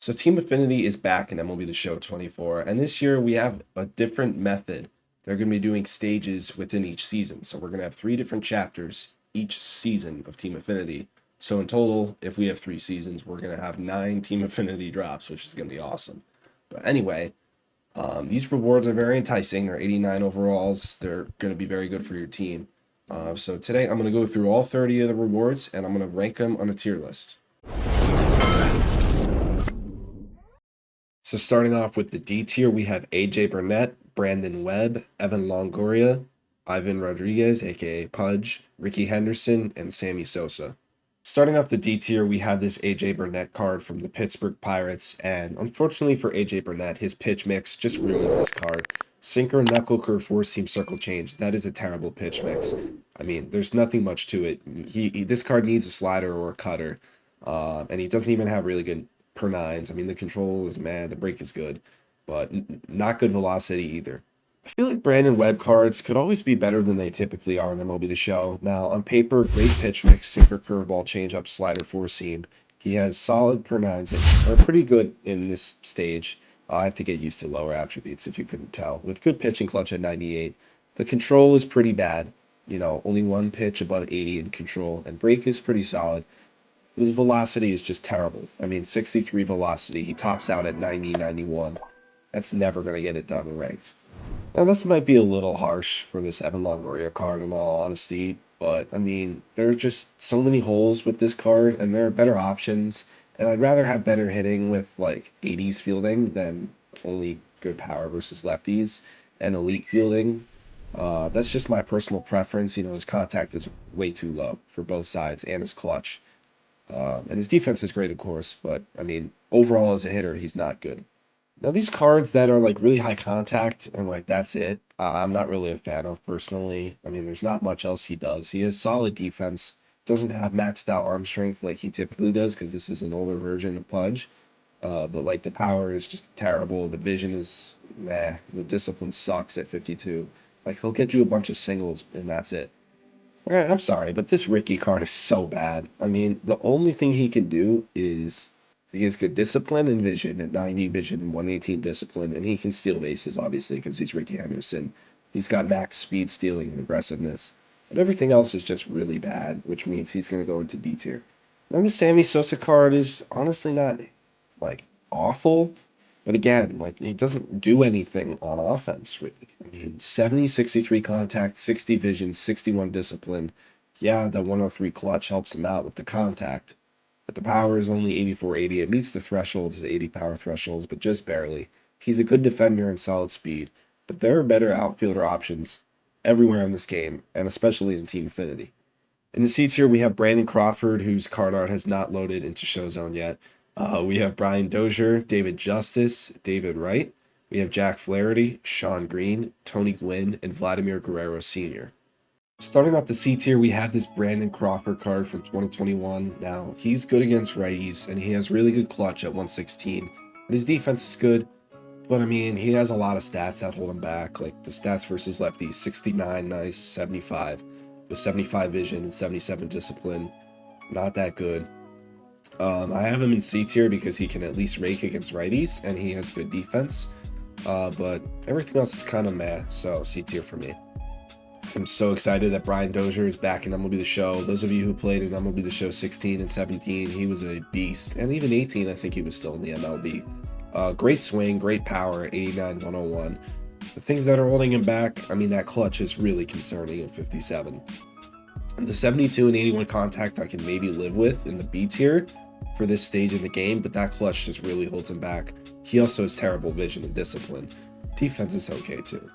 So Team Affinity is back in MLB The Show 24, and this year we have a different method. They're going to be doing stages within each season. So we're going to have 3 different chapters each season of Team Affinity. So in total, if we have 3 seasons, we're going to have 9 Team Affinity drops, which is going to be awesome. But anyway, these rewards are very enticing. They're 89 overalls. They're going to be very good for your team. So today I'm going to go through all 30 of the rewards, and I'm going to rank them on a tier list. So starting off with the D tier, we have AJ Burnett, Brandon Webb, Evan Longoria, Ivan Rodriguez, aka Pudge, Ricky Henderson, and Sammy Sosa. Starting off the D tier, we have this AJ Burnett card from the Pittsburgh Pirates, and unfortunately for AJ Burnett, his pitch mix just ruins this card. Sinker, knuckle curve, four-seam, circle change. That is a terrible pitch mix. I mean, there's nothing much to it. This card needs a slider or a cutter, and he doesn't even have really good per nines. I mean, the control is mad, the break is good, but not good velocity either. I feel like Brandon Webb cards could always be better than they typically are in MLB The Show. Now, on paper, great pitch mix, sinker, curveball, changeup, slider, four seam. He has solid per nines that are pretty good in this stage. I have to get used to lower attributes if you couldn't tell. With good pitching clutch at 98, the control is pretty bad. You know, only one pitch above 80 in control, and break is pretty solid. His velocity is just terrible. I mean, 63 velocity. He tops out at 90, 91. That's never going to get it done in ranked. Now, this might be a little harsh for this Evan Longoria card, in all honesty, but I mean, there are just so many holes with this card, and there are better options. And I'd rather have better hitting with like 80s fielding than only good power versus lefties and elite fielding. That's just my personal preference. You know, his contact is way too low for both sides and his clutch. And his defense is great, of course, but I mean, overall as a hitter, he's not good. Now, these cards that are like really high contact and like that's it, I'm not really a fan of personally. I mean, there's not much else he does. He has solid defense, doesn't have maxed out arm strength like he typically does because this is an older version of Pudge. But like the power is just terrible. The vision is meh. The discipline sucks at 52. Like he'll get you a bunch of singles and that's it. I'm sorry, but this Ricky card is so bad. I mean, the only thing he can do is he has good discipline and vision at 90 vision and 118 discipline, and he can steal bases, obviously, because he's Ricky Henderson. He's got max speed, stealing, and aggressiveness. But everything else is just really bad, which means he's going to go into D tier. Then the Sammy Sosa card is honestly not, like, awful. But again, like he doesn't do anything on offense, really. I mean, 70, 63 contact, 60 vision, 61 discipline. Yeah, the 103 clutch helps him out with the contact, but the power is only 84, 80. It meets the thresholds, the 80 power thresholds, but just barely. He's a good defender and solid speed, but there are better outfielder options everywhere in this game, and especially in Team Affinity. In the C tier, we have Brandon Crawford, whose card art has not loaded into Showzone yet. We have Brian Dozier, David Justice, David Wright. We have Jack Flaherty, Sean Green, Tony Gwynn, and Vladimir Guerrero Sr. Starting off the C tier, we have this Brandon Crawford card from 2021. Now, he's good against righties, and he has really good clutch at 116. And his defense is good, but I mean, he has a lot of stats that hold him back. Like the stats versus lefties 69, nice, 75, with 75 vision and 77 discipline. Not that good. I have him in C tier because he can at least rake against righties and he has good defense. But everything else is kind of meh, so C tier for me. I'm so excited that Brian Dozier is back in MLB The Show. Those of you who played in MLB The Show 16 and 17, he was a beast. And even 18, I think he was still in the MLB. Great swing, great power, 89, 101. The things that are holding him back, I mean, that clutch is really concerning at 57. And the 72 and 81 contact I can maybe live with in the B tier for this stage in the game, but that clutch just really holds him back. He also has terrible vision and discipline. Defense is okay too.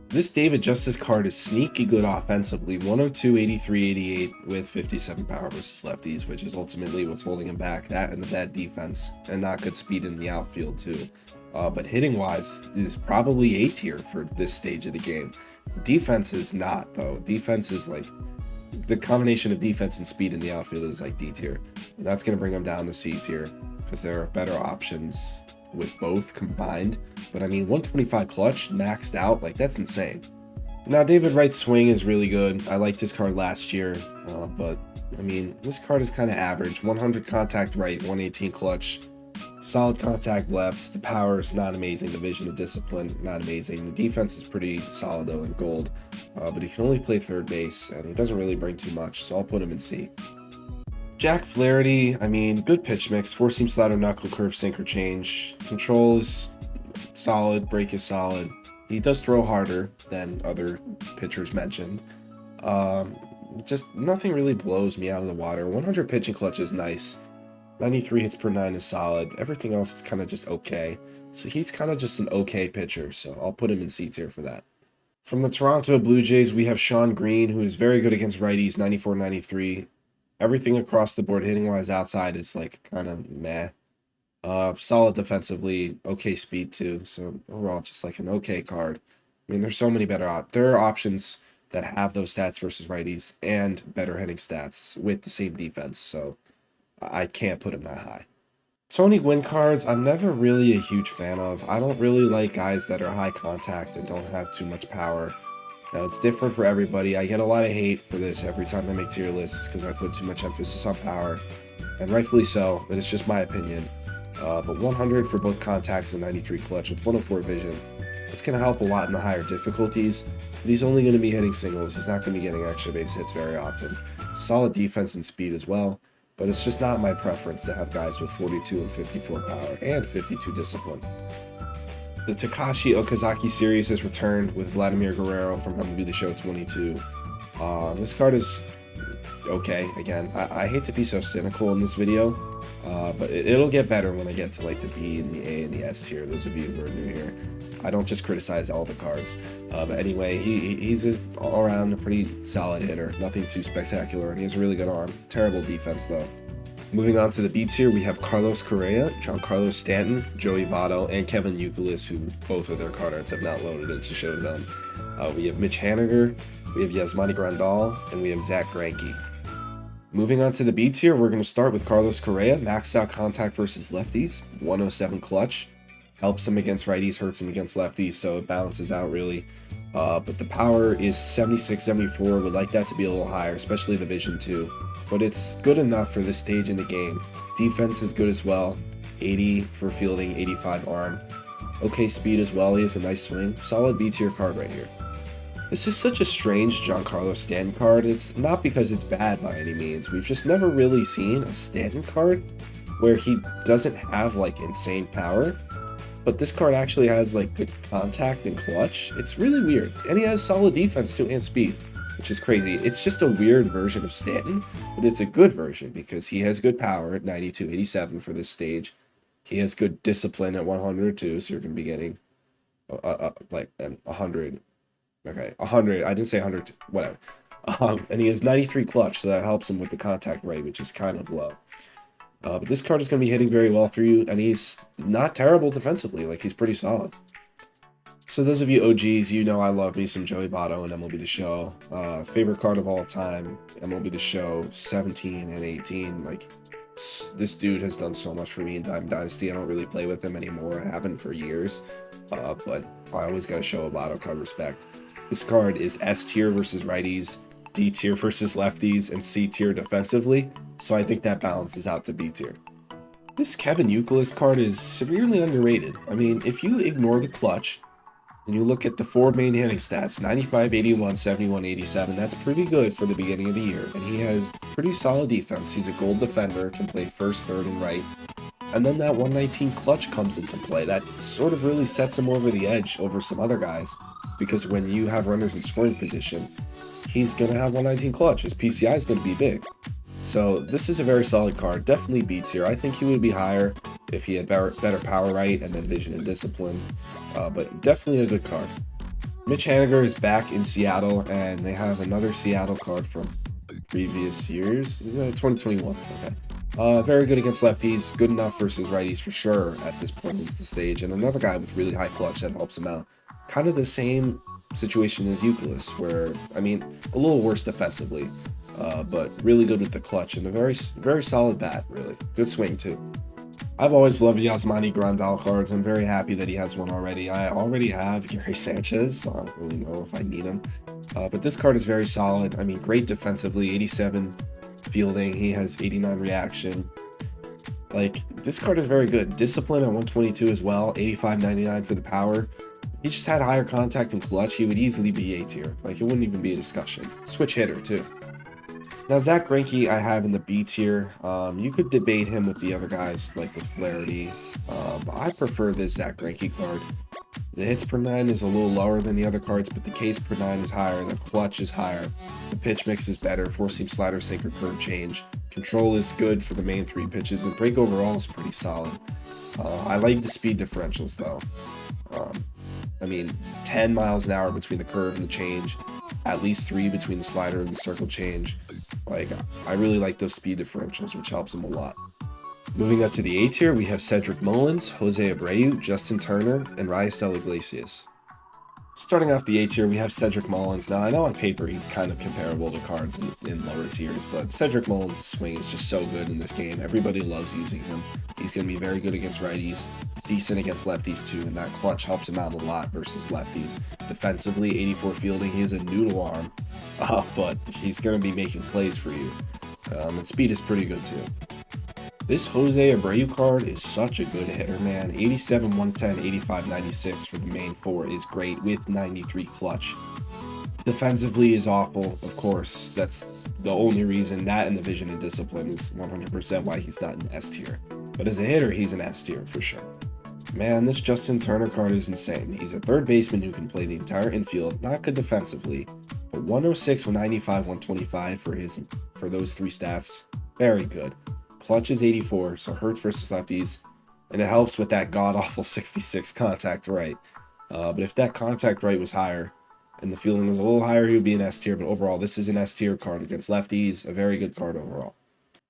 This David Justice card is sneaky good offensively, 102, 83, 88 with 57 power versus lefties, which is ultimately what's holding him back. That and the bad defense, and not good speed in the outfield too. But hitting-wise, is probably A tier for this stage of the game. Defense is not, though. Defense is like, the combination of defense and speed in the outfield is like D tier. And that's going to bring him down to C tier, because there are better options with both combined. But I mean, 125 clutch maxed out, like that's insane. Now David Wright's swing is really good. I liked his card last year, but I mean, this card is kind of average. 100 contact right, 118 clutch. Solid contact left. The power is not amazing. The vision and discipline, not amazing. The defense is pretty solid though in gold. But he can only play third base, and he doesn't really bring too much, so I'll put him in C. Jack Flaherty, I mean, good pitch mix. Four-seam slider, knuckle, curve, sinker, change. Control is solid. Break is solid. He does throw harder than other pitchers mentioned. Just nothing really blows me out of the water. 100 pitching clutch is nice. 93 hits per 9 is solid. Everything else is kind of just okay. So he's kind of just an okay pitcher, so I'll put him in C tier for that. From the Toronto Blue Jays, we have Sean Green, who is very good against righties, 94-93. Everything across the board hitting-wise outside is like kind of meh. Solid defensively, okay speed too. So overall, just like an okay card. I mean, there's so many better there are options that have those stats versus righties and better hitting stats with the same defense. So I can't put him that high. Tony Gwynn cards, I'm never really a huge fan of. I don't really like guys that are high contact and don't have too much power. Now, it's different for everybody. I get a lot of hate for this every time I make tier lists because I put too much emphasis on power, and rightfully so, but it's just my opinion. But 100 for both contacts and 93 clutch with 104 vision. It's going to help a lot in the higher difficulties, but he's only going to be hitting singles. He's not going to be getting extra base hits very often. Solid defense and speed as well, but it's just not my preference to have guys with 42 and 54 power and 52 discipline. The Takashi Okazaki series has returned with Vladimir Guerrero from MLB The Show 22. This card is okay. Again, I hate to be so cynical in this video, but it'll get better when I get to like the B and the A and the S tier. Those of you who are new here, I don't just criticize all the cards. But anyway, he's all around a pretty solid hitter. Nothing too spectacular, and he has a really good arm. Terrible defense though. Moving on to the B tier, we have Carlos Correa, Giancarlo Stanton, Joey Votto, and Kevin Youkilis, who both of their card arts have not loaded into ShowZone. We have Mitch Haniger, we have Yasmani Grandal, and we have Zach Greinke. Moving on to the B tier, we're going to start with Carlos Correa, maxed out contact versus lefties, 107 clutch. Helps him against righties, hurts him against lefties, so it balances out really. But the power is 76, 74. Would like that to be a little higher, especially the vision too. But it's good enough for this stage in the game. Defense is good as well. 80 for fielding, 85 arm. Okay speed as well. He has a nice swing. Solid B tier card right here. This is such a strange Giancarlo Stanton card. It's not because it's bad by any means. We've just never really seen a Stanton card where he doesn't have like insane power, but this card actually has like good contact and clutch. It's really weird. And he has solid defense too and speed, which is crazy. It's just a weird version of Stanton, but it's a good version because he has good power at 92, 87 for this stage. He has good discipline at 100 too, so you're going to be getting like 100. Okay, 100. I didn't say 100, whatever. And he has 93 clutch, so that helps him with the contact rate, which is kind of low. But this card is going to be hitting very well for you, and he's not terrible defensively. Like, he's pretty solid. So those of you OGs, you know I love me some Joey Votto and MLB The Show. Favorite card of all time, MLB The Show, 17 and 18. Like, this dude has done so much for me in Dynasty. I don't really play with him anymore. I haven't for years. But I always got to show a Votto card respect. This card is S tier versus righties, D tier versus lefties, and C tier defensively. So I think that balances out to B tier. This Kevin Youkilis card is severely underrated. I mean, if you ignore the clutch and you look at the four main hitting stats, 95, 81, 71, 87, that's pretty good for the beginning of the year. And he has pretty solid defense. He's a gold defender, can play first, third, and right. And then that 119 clutch comes into play. That sort of really sets him over the edge over some other guys. Because when you have runners in scoring position, he's going to have 119 clutch. His PCI is going to be big. So this is a very solid card. Definitely B tier. I think he would be higher if he had better power right and then vision and discipline. But definitely a good card. Mitch Haniger is back in Seattle, and they have another Seattle card from previous years. 2021. Okay. Very good against lefties. Good enough versus righties for sure at this point into the stage. And another guy with really high clutch that helps him out. Kind of the same situation as Youkilis, where, I mean, a little worse defensively, but really good with the clutch and a very, very solid bat, really. Good swing, too. I've always loved Yasmani Grandal cards. I'm very happy that he has one already. I already have Gary Sanchez, so I don't really know if I need him. But this card is very solid. I mean, great defensively, 87 fielding. He has 89 reaction. Like, this card is very good. Discipline at 122 as well, 85.99 for the power. If he just had higher contact and clutch, he would easily be A tier. Like, it wouldn't even be a discussion. Switch hitter, too. Now, Zach Greinke I have in the B tier. You could debate him with the other guys, like with Flaherty. But I prefer this Zach Greinke card. The hits per 9 is a little lower than the other cards, but the Ks per 9 is higher, the clutch is higher, the pitch mix is better, 4-seam slider, sinker, curve change. Control is good for the main 3 pitches, and break overall is pretty solid. I like the speed differentials, though. I mean, 10 miles an hour between the curve and the change, at least 3 between the slider and the circle change. Like, I really like those speed differentials, which helps him a lot. Moving up to the A tier, we have Cedric Mullins, Jose Abreu, Justin Turner, and Raisel Iglesias. Starting off the A tier, we have Cedric Mullins. Now, I know on paper he's kind of comparable to cards in lower tiers, but Cedric Mullins' swing is just so good in this game. Everybody loves using him. He's going to be very good against righties, decent against lefties too, and that clutch helps him out a lot versus lefties. Defensively, 84 fielding, he has a noodle arm, but he's going to be making plays for you. And speed is pretty good too. This Jose Abreu card is such a good hitter, man. 87, 110, 85, 96 for the main 4 is great with 93 clutch. Defensively is awful, of course. That's the only reason. That and the vision and discipline is 100% why he's not an S tier. But as a hitter, he's an S tier for sure. Man, this Justin Turner card is insane. He's a third baseman who can play the entire infield, not good defensively, but 106, 195, 125 for those 3 stats. Very good. Clutch is 84, so hurts versus lefties, and it helps with that god-awful 66 contact right. But if that contact right was higher, and the fielding was a little higher, he would be an S tier, but overall, this is an S tier card against lefties, a very good card overall.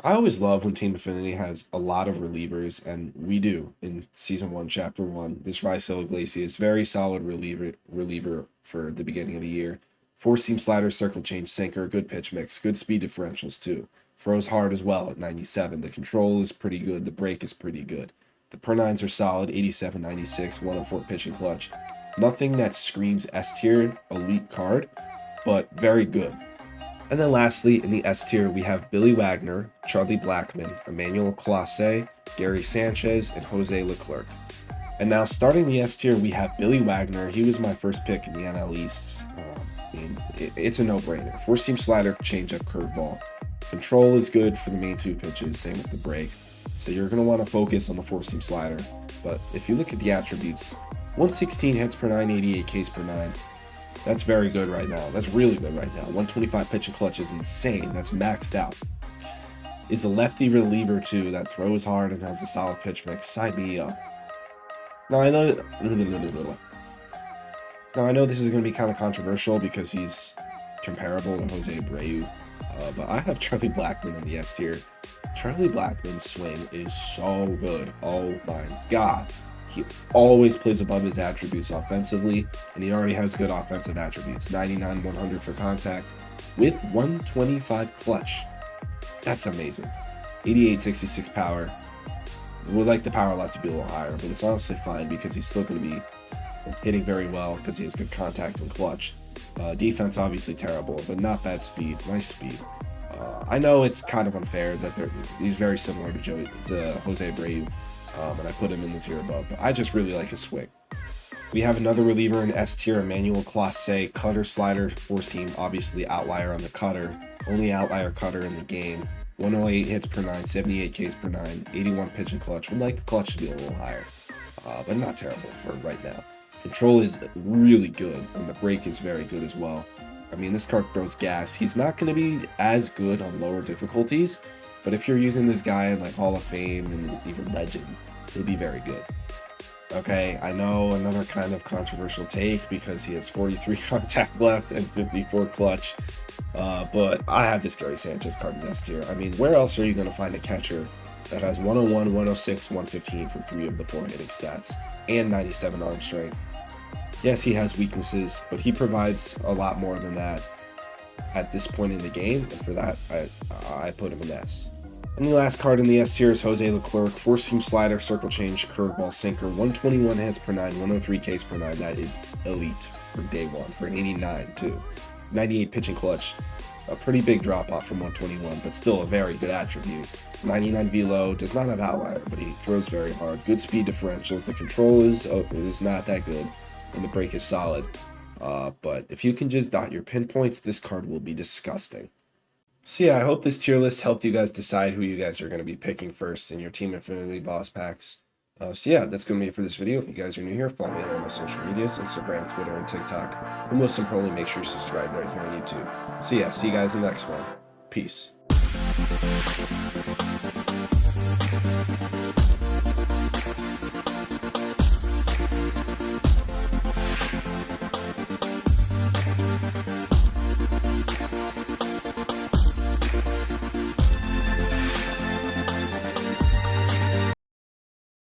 I always love when Team Affinity has a lot of relievers, and we do in Season 1, Chapter 1. This Raisel Iglesias, very solid reliever for the beginning of the year. 4-seam slider, circle change, sinker, good pitch mix, good speed differentials too. Throws hard as well at 97. The control is pretty good. The break is pretty good. The per 9s are solid, 87, 96, 104 pitching clutch. Nothing that screams S tier elite card, but very good. And then lastly, in the S tier, we have Billy Wagner, Charlie Blackmon, Emmanuel Clase, Gary Sanchez, and Jose Leclerc. And now starting the S tier, we have Billy Wagner. He was my first pick in the NL East. It's a no-brainer. 4-seam slider, changeup, curveball. Control is good for the main 2 pitches, same with the break. So you're going to want to focus on the 4-seam slider. But if you look at the attributes, 116 hits per 9, 88 Ks per 9. That's very good right now. That's really good right now. 125 pitch and clutch is insane. That's maxed out. Is a lefty reliever too that throws hard and has a solid pitch mix. Sign me up. Now I know this is going to be kind of controversial because he's comparable to Jose Abreu. But I have Charlie Blackmon in the S tier. Charlie Blackmon's swing is so good. Oh my god. He always plays above his attributes offensively, and he already has good offensive attributes. 99, 100 for contact with 125 clutch. That's amazing. 88, 66 power. Would like the power left to be a little higher, but it's honestly fine because he's still going to be hitting very well because he has good contact and clutch. Defense obviously terrible, but not bad speed. Nice speed. I know it's kind of unfair that he's very similar to Jose Abreu, and I put him in the tier above, but I just really like his swing. We have another reliever in S tier, Emmanuel Clase, cutter, slider, 4-seam, obviously outlier on the cutter, only outlier cutter in the game. 108 hits per 9, 78 Ks per 9, 81 pitch and clutch. Would like the clutch to be a little higher, but not terrible for right now. Control is really good, and the break is very good as well. I mean, this card throws gas. He's not going to be as good on lower difficulties, but if you're using this guy in like Hall of Fame and even Legend, he'll be very good. Okay, I know another kind of controversial take because he has 43 contact left and 54 clutch, but I have this Gary Sanchez card in S tier. I mean, where else are you going to find a catcher that has 101, 106, 115 for 3 of the 4 hitting stats and 97 arm strength? Yes, he has weaknesses, but he provides a lot more than that at this point in the game, and for that, I put him in S. And the last card in the S tier is Jose Leclerc, 4-seam slider, circle change, curveball, sinker, 121 hits per 9, 103 Ks per 9. That is elite for day 1, for an 89 too. 98 pitching clutch, a pretty big drop off from 121, but still a very good attribute. 99 velo, does not have outlier, but he throws very hard. Good speed differentials. The control is not that good, and the break is solid. But if you can just dot your pinpoints, this card will be disgusting. So yeah, I hope this tier list helped you guys decide who you guys are going to be picking first in your Team Affinity boss packs. So yeah, that's going to be it for this video. If you guys are new here, follow me on all my social medias, Instagram, Twitter, and TikTok. And most importantly, make sure you subscribe right here on YouTube. So yeah, see you guys in the next one. Peace.